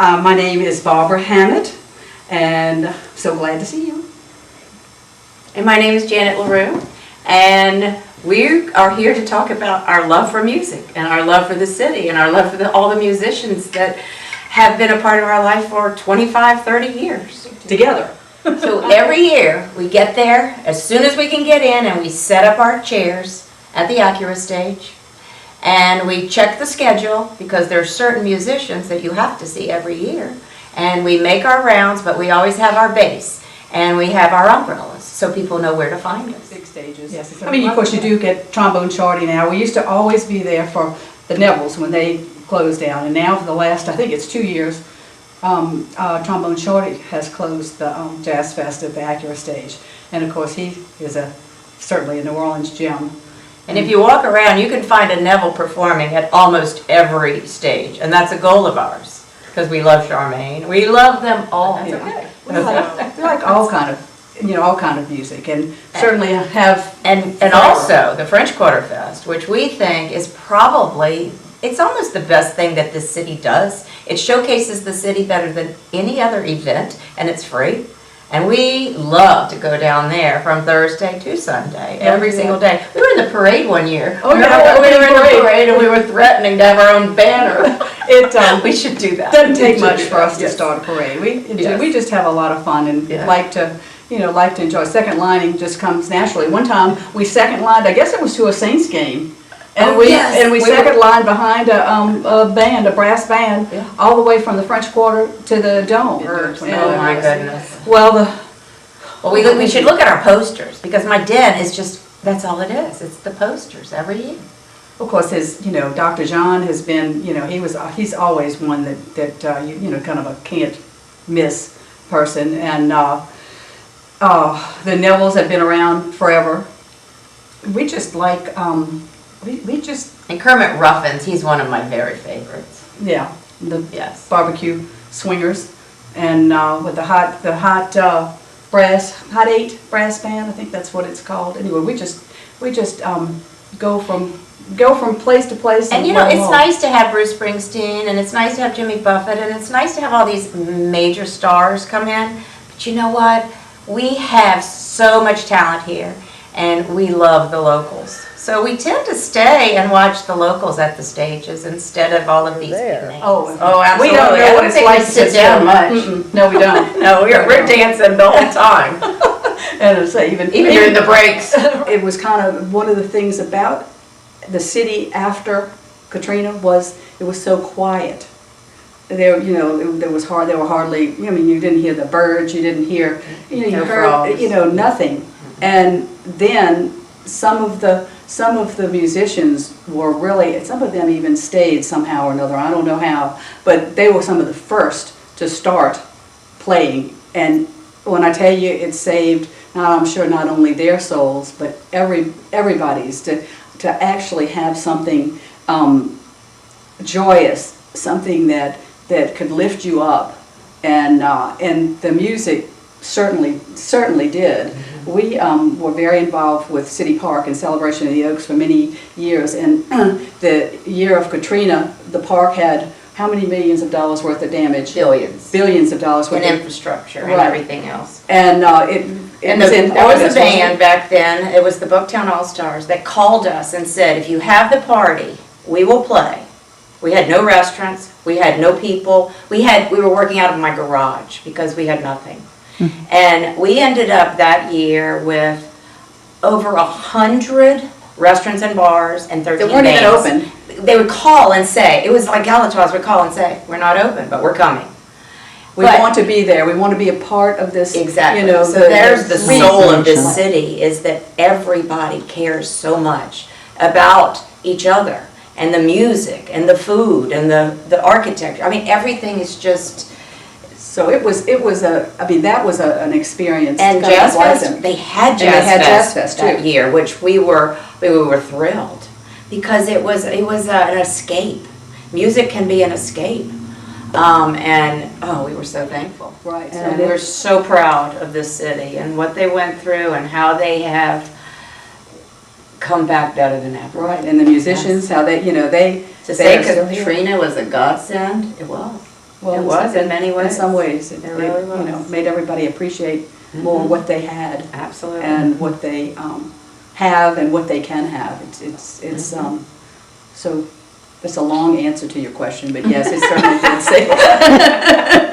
My name is Barbara Hammett, and so glad to see you. And my name is Janet Laroux, and we are here to talk about our love for music and our love for the city and our love for all the musicians that have been a part of our life for 25, 30 years. Together. So every year we get there as soon as we can get in, and we set up our chairs at the Acura stage, and we check the schedule because there are certain musicians that you have to see every year, and we make our rounds, but we always have our base and we have our umbrellas so people know where to find us. Big stages. Yes. I mean, of course, you do get Trombone Shorty now. We used to always be there for the Nevilles when they closed down, and now for the last, I think it's 2 years, Trombone Shorty has closed the Jazz Fest at the Acura stage, and of course he is certainly a New Orleans gem. And if you walk around, you can find a Neville performing at almost every stage, and that's a goal of ours because we love Charmaine. We love them all. That's okay. We like all kind of music, and certainly have and also the French Quarter Fest, which we think is probably, it's almost the best thing that this city does. It showcases the city better than any other event, and it's free. And we love to go down there from Thursday to Sunday, every single day. We were in the parade one year. Oh, yeah, we were in the parade and we were threatening to have our own banner. We should do that. Doesn't take much for us to start a parade. We just have a lot of fun and like to enjoy. Second lining just comes naturally. One time we second lined, I guess it was to a Saints game. And we second lined behind a band, a brass band, all the way from the French Quarter to the Dome. Oh my goodness. Well, we should look at our posters, because my den is just, that's all it is. It's the posters every year. of course, Dr. John has been, he's always one that kind of a can't miss person, and the Nevilles have been around forever. We just like. And Kermit Ruffins, he's one of my very favorites. Yeah, the barbecue swingers, and with the hot eight brass band, I think that's what it's called. Anyway, we just go from place to place. And it's nice to have Bruce Springsteen, and it's nice to have Jimmy Buffett, and it's nice to have all these major stars come in. But you know what? We have so much talent here, and we love the locals. So we tend to stay and watch the locals at the stages instead of all of these big names. Oh, absolutely. We don't know what it's like to sit down much. No, we don't. No, we're dancing the whole time. And I say even during the breaks. It was kind of one of the things about the city after Katrina was it was so quiet. There was hardly. I mean, you didn't hear the birds. You didn't hear. You heard nothing. And then some of the musicians were really, some of them even stayed somehow or another, I don't know how, but they were some of the first to start playing. And when I tell you it saved, I'm sure not only their souls, but everybody's, to actually have something joyous, something that could lift you up. And the music certainly did. We were very involved with City Park and Celebration of the Oaks for many years, and the year of Katrina, the park had how many millions of dollars worth of damage? Billions of dollars worth in of infrastructure and everything else. And there was a band back then, it was the Bucktown All-Stars, that called us and said, if you have the party, we will play. We had no restaurants, we had no people, we were working out of my garage because we had nothing. And we ended up that year with over 100 restaurants and bars and 13 They weren't bands. even open. They would call and say, it was like Galatoire's would call and say, we're not open, but we're coming. We want to be there. We want to be a part of this. Exactly. So there's the soul of this city, is that everybody cares so much about each other and the music and the food and the architecture. I mean, everything is just. So that was an experience. And Jazz Fest, they had Jazz Fest that year, which we were thrilled, because it was an escape. Music can be an escape, and we were so thankful. Right. And we're so proud of this city and what they went through and how they have come back better than ever. Right. And the musicians, how they. To say Katrina was a godsend, it was. Well, It was in many ways. In some ways, it really you know, was. made everybody appreciate more what they had Absolutely. and what they have and what they can have. So it's a long answer to your question, but yes, it certainly did save.